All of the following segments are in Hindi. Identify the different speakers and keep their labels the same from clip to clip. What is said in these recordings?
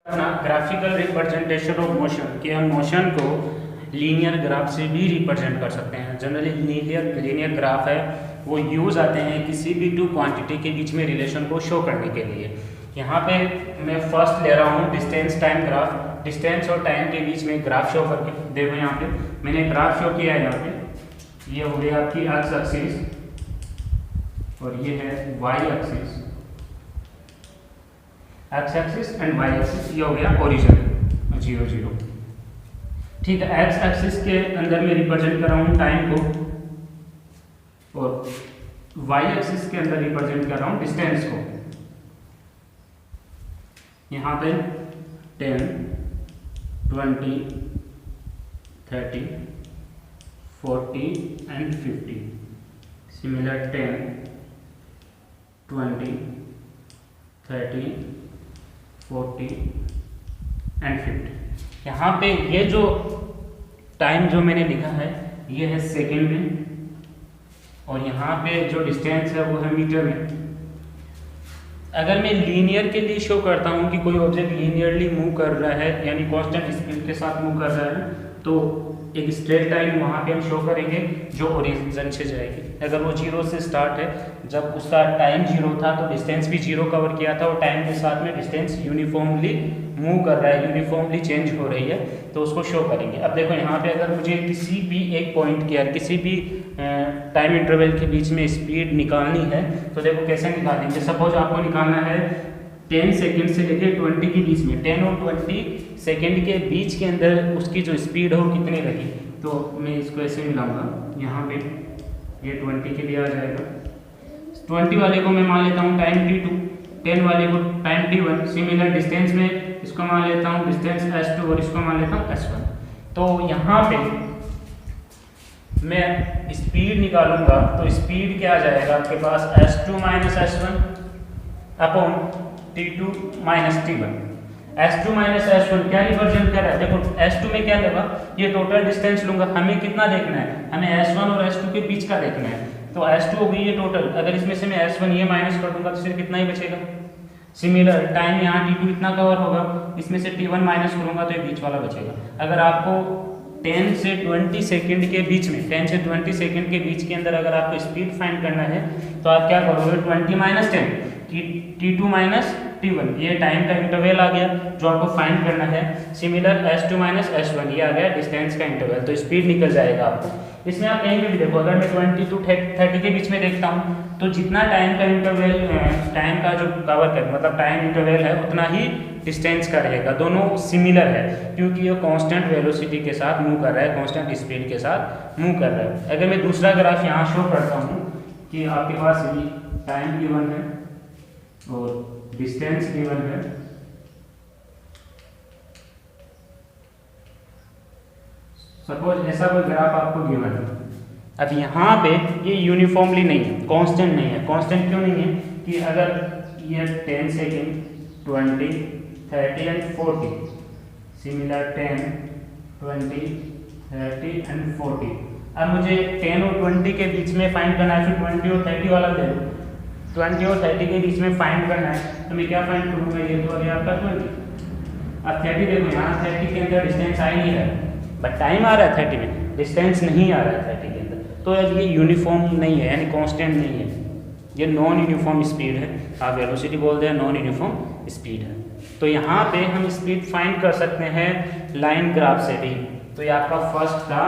Speaker 1: अपना ग्राफिकल रिप्रेजेंटेशन ऑफ मोशन कि हम मोशन को लीनियर ग्राफ से भी रिप्रेजेंट कर सकते हैं। जनरली लीनियर ग्राफ है वो यूज़ आते हैं किसी भी टू क्वांटिटी के बीच में रिलेशन को शो करने के लिए। यहाँ पे मैं फर्स्ट ले रहा हूँ डिस्टेंस टाइम ग्राफ। डिस्टेंस और टाइम के बीच में ग्राफ शो करके देखो, यहाँ पे मैंने ग्राफ शो किया है। यहाँ पे ये हो गया आपकी एक्स एक्सिस और ये है Y axis, X axis and Y axis. ये हो गया ओरिजिन 0 0। ठीक है, एक्स एक्सिस के अंदर मैं रिप्रेजेंट कर रहा हूँ टाइम को और वाई एक्सिस के अंदर रिप्रेजेंट कर रहा हूँ डिस्टेंस को। यहाँ पे 10, 20, 30, 40 एंड 50। Similar 10, 20, 30, 40 and 50। यहाँ पे ये जो टाइम जो मैंने लिखा है ये है सेकेंड में और यहाँ पे जो डिस्टेंस है वो है मीटर में। अगर मैं लीनियर के लिए शो करता हूँ कि कोई ऑब्जेक्ट लीनियरली मूव कर रहा है यानी कांस्टेंट स्पीड के साथ मूव कर रहा है, तो एक स्ट्रेट लाइन वहाँ पे हम शो करेंगे जो ओरिजिन से जाएगी। अगर वो 0 से स्टार्ट है, जब उसका टाइम 0 था तो डिस्टेंस भी 0 कवर किया था और टाइम के साथ में डिस्टेंस यूनिफॉर्मली मूव कर रहा है, यूनिफॉर्मली चेंज हो रही है, तो उसको शो करेंगे। अब देखो यहाँ पे अगर मुझे किसी भी एक पॉइंट के किसी भी टाइम इंटरवल के बीच में स्पीड निकालनी है तो देखो कैसे निकालेंगे। सपोज आपको निकालना है 10 सेकेंड से लेके 20 के बीच में, 10 और 20 सेकेंड के बीच के अंदर उसकी जो स्पीड हो कितनी लगी, तो मैं इसको ऐसे मिलाऊंगा। यहाँ पे ये 20 के लिए आ जाएगा। 20 वाले को मैं मान लेता हूँ टाइम t2, 10 वाले को टाइम t1। सिमिलर डिस्टेंस में इसको मान लेता हूँ डिस्टेंस s2 और इसको मान लेता हूँ s1। तो यहाँ पे मैं स्पीड निकालूंगा तो स्पीड क्या आ जाएगा आपके पास, s2 minus s1 upon t2 minus t1। s2 minus s1 क्या रिप्रेजेंट कर रहा है, देखो s2 में क्या लगा, ये टोटल डिस्टेंस लूंगा। हमें कितना देखना है, हमें s1 और s2 के बीच का देखना है। तो s2 हो गई ये टोटल, अगर इसमें से मैं s1 ये माइनस कर दूंगा तो सिर्फ कितना ही बचेगा। सिमिलर टाइम यहाँ t2 इतना कवर होगा, इसमें से t1 माइनस करूंगा तो ये बीच वाला बचेगा। अगर आपको 10 से 20 सेकंड के बीच में, 10 से 20 सेकंड के बीच के अंदर अगर आपको स्पीड फाइंड करना है तो आप क्या करोगे, 20 माइनस 10 t2 माइनस t1, ये टाइम का इंटरवल आ गया जो आपको फाइंड करना है। सिमिलर s2 माइनस s1 ये आ गया डिस्टेंस का इंटरवल, तो स्पीड निकल जाएगा आपको। इसमें आप कहीं भी देखो, अगर मैं 20 to 30 के बीच में देखता हूँ तो जितना टाइम का इंटरवल, टाइम का जो कवर कर मतलब टाइम इंटरवल है उतना ही डिस्टेंस का रहेगा। दोनों सिमिलर है क्योंकि ये कांस्टेंट वेलोसिटी के साथ मूव कर रहा है, कांस्टेंट स्पीड के साथ मूव कर रहा है। अगर मैं दूसरा ग्राफ यहाँ शो करता हूँ कि आपके पास ये टाइम गिवन है और डिस्टेंस गिवन है, सपोज ऐसा कोई ग्राफ आपको गिवन है। अब यहाँ पे ये यूनिफॉर्मली नहीं है, कांस्टेंट नहीं है। कांस्टेंट क्यों नहीं है कि अगर ये 10 सेकेंड, 20, 30 एंड 40, सिमिलर 10, 20, 30 एंड 40। अब मुझे 10 और 20 के बीच में फाइंड करना है, फिर 20 और 30 वाला ले लो। 20 और 30 के बीच में फाइंड करना है तो मैं क्या फाइंड करूँगा, ये तो अभी आपका 20। अब 30 देखो, यहाँ 30 के अंदर डिस्टेंस आ ही नहीं रहा है, बट टाइम आ रहा है 30 में, डिस्टेंस नहीं आ रहा है 30 के अंदर। तो ये यूनिफॉर्म नहीं है यानी कांस्टेंट नहीं है, ये नॉन यूनिफॉर्म स्पीड है। आप वेलोसिटी बोलते हैं, नॉन यूनिफॉर्म स्पीड है। तो यहाँ पे हम स्पीड फाइंड कर सकते हैं लाइन ग्राफ से भी। तो ये आपका फर्स्ट था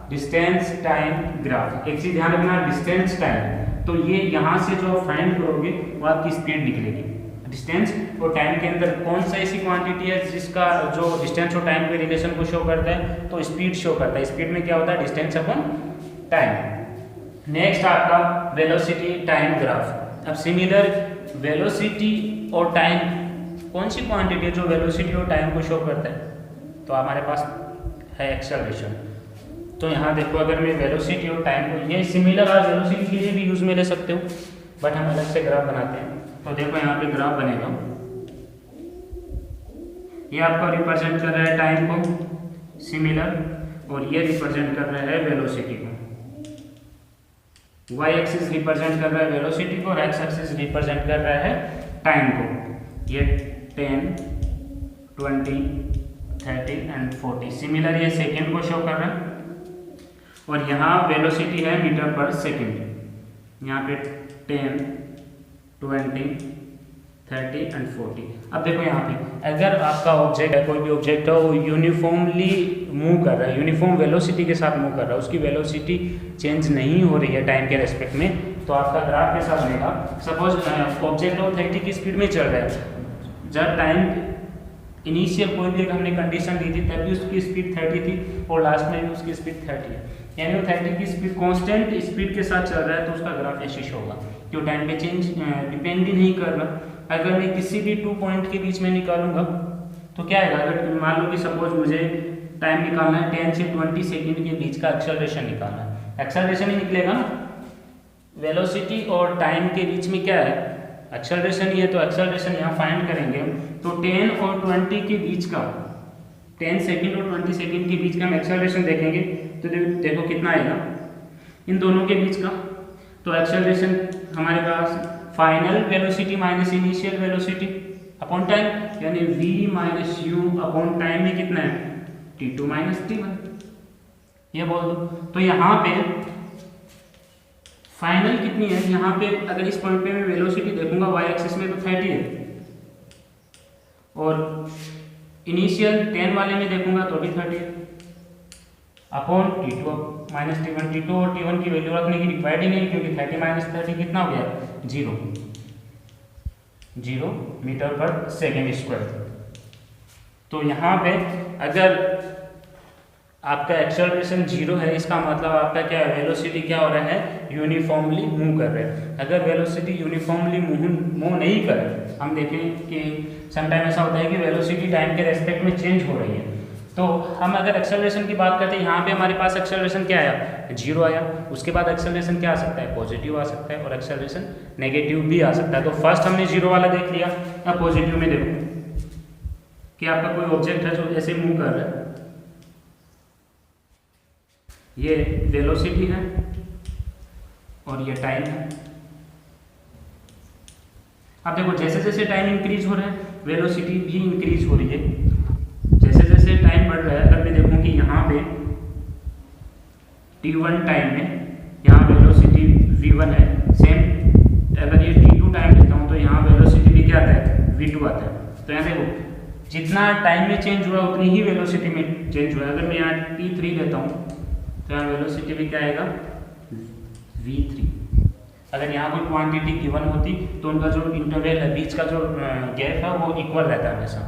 Speaker 1: डिस्टेंस टाइम ग्राफ। एक चीज ध्यान रखना, डिस्टेंस टाइम, तो ये यहाँ से जो फाइंड करोगे वो आपकी स्पीड निकलेगी। डिस्टेंस और टाइम के अंदर कौन सा ऐसी क्वांटिटी है जिसका जो डिस्टेंस और टाइम के रिलेशन को शो करता है, तो स्पीड शो करता है। स्पीड में क्या होता है, डिस्टेंस अपॉन टाइम। नेक्स्ट आपका वेलोसिटी टाइम ग्राफ। अब सिमिलर वेलोसिटी और टाइम, कौन सी क्वांटिटी है जो वेलोसिटी और टाइम को शो करता है, तो हमारे पास है एक्सेलरेशन। तो यहाँ देखो, अगर मैं वेलोसिटी और टाइम को, ये सिमिलर आप वेलोसिटी के लिए भी यूज में ले सकते हो, बट हम अलग से ग्राफ बनाते हैं। तो देखो यहाँ पे ग्राफ बनेगा, ये आपका रिप्रेजेंट कर रहा है टाइम को सिमिलर, और ये रिप्रेजेंट कर रहा है वेलोसिटी को। y एक्सिस रिप्रेजेंट कर रहा है वेलोसिटी को और x एक्सिस रिप्रेजेंट कर रहा है टाइम को। ये 10, 20, 30 एंड 40। सिमिलर ये सेकेंड को शो कर रहा है और यहाँ वेलोसिटी है मीटर पर सेकेंड। यहाँ पे 10, 20, 30 एंड 40। अब देखो यहाँ पे अगर आपका ऑब्जेक्ट है, कोई भी ऑब्जेक्ट है, वो यूनिफॉर्मली मूव कर रहा है, यूनिफॉर्म वेलोसिटी के साथ मूव कर रहा है, उसकी वेलोसिटी चेंज नहीं हो रही है टाइम के रेस्पेक्ट में, तो आपका ग्राफ कैसा बनेगा? सपोज ऑब्जेक्ट और 30 की स्पीड में चल रहा है, जब टाइम इनिशियल कोई भी हमने कंडीशन दी थी तब भी उसकी स्पीड 30 थी और लास्ट में भी उसकी स्पीड 30 है, यानी वो 30 की स्पीड कांस्टेंट स्पीड के साथ चल रहा है, तो उसका ग्राफ ऐसे होगा जो टाइम पे चेंज डिपेंड ही नहीं कर रहा। अगर मैं किसी भी 2 पॉइंट के बीच में निकालूंगा तो क्या आएगा? अगर मान लो कि सपोज मुझे टाइम निकालना है 10 से 20 सेकेंड के बीच का एक्सेलरेशन निकालना है, एक्सेलरेशन ही निकलेगा ना, वेलोसिटी और टाइम के बीच में क्या है? एक्सेलरेशन ही है, तो एक्सेलरेशन यहाँ फाइंड करेंगे तो 10 और 20 के बीच का, 10 सेकेंड और 20 सेकेंड के बीच का हम एक्सेलरेशन देखेंगे तो देखो कितना आएगा इन दोनों के बीच का। तो एक्सेलरेशन हमारे पास final velocity minus initial velocity upon time, यानी v minus u upon time में कितना है? t2 माइनस t1, ये बोल दो। तो यहाँ पे फाइनल कितनी है? यहाँ पे अगर इस पॉइंट पे मैं वेलोसिटी देखूंगा y एक्सिस में तो 30 है, और इनिशियल 10 वाले में देखूंगा तो भी 30 है, upon t2 minus t1। t2 और t1 की वैल्यू रखने की रिक्वायर्ड ही नहीं, क्योंकि 30 माइनस 30 कितना हो गया? 0 मीटर पर सेकेंड स्क्वायर। तो यहाँ पे अगर आपका एक्सेलरेशन 0 है, इसका मतलब आपका क्या है? वेलोसिटी क्या हो रहा है? यूनिफॉर्मली मूव कर रहे हैं। अगर वेलोसिटी यूनिफॉर्मली मूव नहीं कर रहे, हम देखें कि समटाइम ऐसा होता है कि वेलोसिटी टाइम के रेस्पेक्ट में चेंज हो रही है, तो हम अगर एक्सेलरेशन की बात करते हैं, यहाँ पे हमारे पास एक्सेलरेशन क्या आया? 0 आया। उसके बाद एक्सेलरेशन क्या आ सकता है? पॉजिटिव आ सकता है, और एक्सेलरेशन नेगेटिव भी आ सकता है। तो फर्स्ट हमने 0 वाला देख लिया। अब पॉजिटिव में देखो कि आपका कोई ऑब्जेक्ट है जो ऐसे मूव कर रहा है, ये वेलोसिटी है और ये टाइम है। अब देखो जैसे जैसे टाइम इंक्रीज हो रहा है वेलोसिटी भी इंक्रीज हो रही है, जैसे जैसे टाइम बढ़ रहा है। अगर मैं देखूं कि यहाँ पे t1 टाइम में यहाँ वेलोसिटी v1 है, सेम अगर ये t2 टाइम लेता हूँ तो यहाँ वेलोसिटी भी क्या आता है? v2 आता है। तो यहाँ देखो जितना टाइम में चेंज हुआ उतनी ही वेलोसिटी में चेंज हुआ है। अगर मैं यहाँ t3 लेता हूँ तो यहाँ वेलोसिटी भी क्या आएगा? v3। अगर यहाँ कोई क्वांटिटी गिवन होती तो उनका जो इंटरवल है, बीच का जो गैप है, वो इक्वल रहता है हमेशा।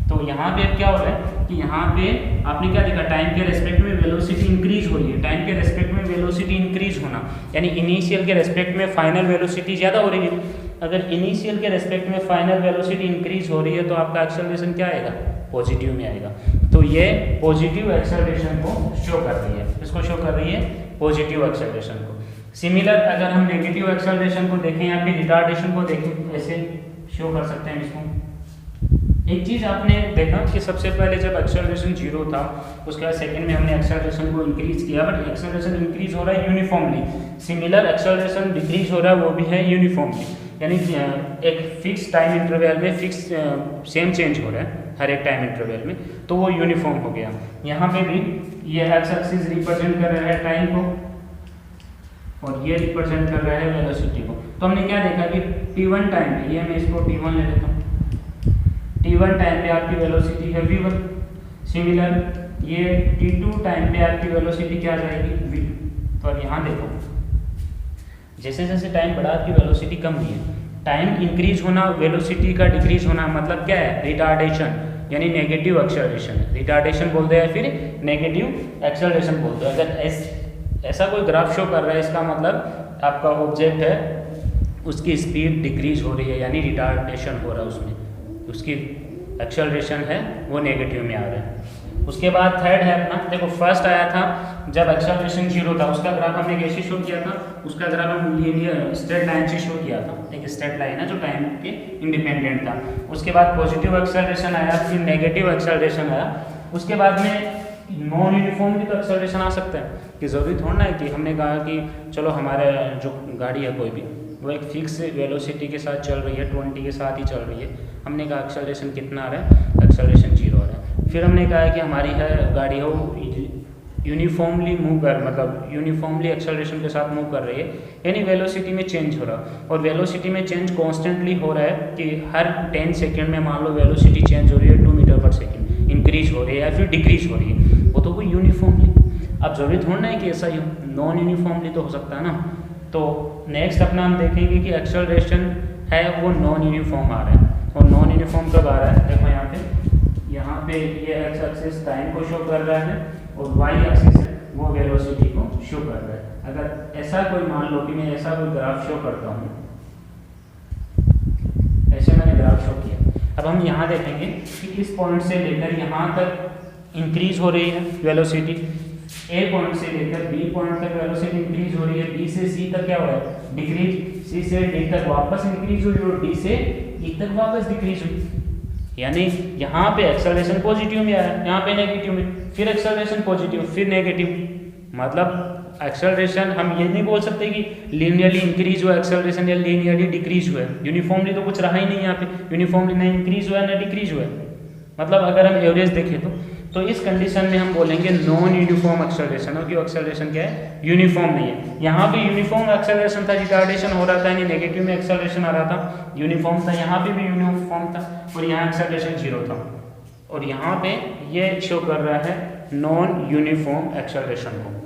Speaker 1: तो यहाँ पे क्या हो रहा है कि यहाँ पे आपने क्या देखा? टाइम के रेस्पेक्ट में वेलोसिटी इंक्रीज हो रही है। टाइम के रेस्पेक्ट में वेलोसिटी इंक्रीज होना यानी इनिशियल के रेस्पेक्ट में फाइनल वेलोसिटी ज़्यादा हो रही है। अगर इनिशियल के रेस्पेक्ट में फाइनल वेलोसिटी इंक्रीज हो रही है तो आपका एक्सेलरेशन क्या आएगा? पॉजिटिव में आएगा। तो ये पॉजिटिव एक्सेलरेशन को शो कर रही है। इसको शो कर रही है पॉजिटिव एक्सेलरेशन को। सिमिलर अगर हम नेगेटिव एक्सेलरेशन को देखें या फिर रिटार्डेशन को देखें, ऐसे शो कर सकते हैं इसको। एक चीज़ आपने देखा कि सबसे पहले जब एक्सेलरेशन 0 था, उसके बाद सेकंड में हमने एक्सेलरेशन को इंक्रीज किया, बट एक्सेलरेशन इंक्रीज हो रहा है यूनिफॉर्मली। सिमिलर एक्सेलरेशन डिक्रीज हो रहा है, वो भी है यूनिफॉर्मली, यानी एक फिक्स टाइम इंटरवल में फिक्स सेम चेंज हो रहा है हर एक टाइम इंटरवल में, तो वो यूनिफॉर्म हो गया। यहाँ पे भी ये एक्स एक्सिस रिप्रेजेंट कर रहा है टाइम को और ये रिप्रेजेंट कर रहा है वेलोसिटी को। तो हमने क्या देखा कि t1 टाइम पे, ये मैं इसको t1 ले लेता हूँ, t1 टाइम पे आपकी वेलोसिटी है v1। सिमिलर ये t2 टाइम पे आपकी वेलोसिटी क्या जाएगी? v2। तो अब यहाँ देखो जैसे जैसे टाइम बढ़ा आपकी वेलोसिटी कम हुई है। टाइम इंक्रीज होना, वेलोसिटी का डिक्रीज होना मतलब क्या है? रिटार्डेशन, यानी नेगेटिव एक्सेलरेशन। रिटार्डेशन बोलते हैं, फिर नेगेटिव एक्सेलरेशन बोलते हैं। अगर ऐसा कोई ग्राफ शो कर रहा है, इसका मतलब आपका ऑब्जेक्ट है उसकी स्पीड डिक्रीज हो रही है, यानी रिटार्डेशन हो रहा है उसमें, उसकी एक्सेलरेशन है वो नेगेटिव में आ रहा है। उसके बाद थर्ड है अपना, देखो फर्स्ट आया था जब एक्सेलरेशन 0 था, उसका ग्राफ हमने कैसे शो किया था? उसका ग्राफ हम लीनियर स्ट्रेट लाइन से शो किया था, एक स्ट्रेट लाइन है जो टाइम के इंडिपेंडेंट था। उसके बाद पॉजिटिव एक्सेलरेशन आया, फिर नेगेटिव एक्सेलरेशन आया। उसके बाद में नॉन यूनिफॉर्म भी तो एक्सेलरेशन आ सकता है, कि ज़रूरी थोड़ा ना है कि हमने कहा कि चलो हमारे जो गाड़ी है कोई भी वो एक फिक्स वेलोसिटी के साथ चल रही है, 20 के साथ ही चल रही है, हमने कहा एक्सेलरेशन कितना आ रहा है एक्सेलरेशन जीरो आ रहा है। फिर हमने कहा है कि हमारी है गाड़ी है वो यूनिफॉर्मली मूव कर मतलब यूनिफॉर्मली एक्सेलरेशन के साथ मूव कर रही है, यानी वेलोसिटी में चेंज हो रहा है। और वेलोसिटी में चेंज कॉन्स्टेंटली हो रहा है कि हर 10 सेकेंड में मान लो वेलोसिटी चेंज हो रही है 2 मीटर पर सेकेंड, इंक्रीज हो रही है या फिर डिक्रीज हो रही है, वो तो कोई यूनिफॉर्मली। अब जरूरी थोड़ा ना है कि ऐसा नॉन यूनिफॉर्मली तो हो सकता है ना। तो नेक्स्ट अपना हम देखेंगे कि एक्सेलरेशन है वो नॉन यूनिफॉर्म आ रहा है। और नॉन यूनिफॉर्म कब आ रहा है, देखो यहाँ पे ये एक्स एक्सिस टाइम को शो कर रहा है और वाई एक्सिस है वो वेलोसिटी को शो कर रहा है। अगर ऐसा कोई मान लो कि मैं ऐसा कोई ग्राफ शो करता हूँ, ऐसे मैंने ग्राफ शो किया। अब हम यहाँ देखेंगे कि इस पॉइंट से लेकर यहाँ तक इंक्रीज हो रही है वेलोसिटी, ए पॉइंट से लेकर बी पॉइंट तक वेलोसिटी इंक्रीज हो रही है, बी से सी तक क्या हो रहा है डिक्रीज, सी से डी तक वापस इंक्रीज हुई और डी से ई तक वापस डिक्रीज हुई। यानी यहाँ पे एक्सेलरेशन पॉजिटिव में आया, यहाँ पे नेगेटिव में, फिर एक्सेलरेशन पॉजिटिव फिर नेगेटिव। मतलब एक्सेलरेशन हम ये नहीं बोल सकते कि लीनियरली इंक्रीज हुआ एक्सेलरेशन या लीनियरली डिक्रीज हुआ है। यूनिफॉर्मली तो कुछ रहा ही नहीं यहाँ पे, यूनिफॉर्मली ना इंक्रीज हुआ ना डिक्रीज हुआ। मतलब अगर हम एवरेज देखें तो इस कंडीशन में हम बोलेंगे नॉन यूनिफॉर्म एक्सेलरेशन हो, कि एक्सेलरेशन क्या है यूनिफॉर्म नहीं है। यहाँ पे यूनिफॉर्म एक्सेलरेशन था, रिटार्डेशन हो रहा था यानी नेगेटिव में एक्सेलरेशन आ रहा था, यूनिफॉर्म था, यहाँ पे भी यूनिफॉर्म था और यहाँ एक्सेलरेशन जीरो था। और यहाँ पे ये शो कर रहा है नॉन यूनिफॉर्म एक्सेलरेशन को।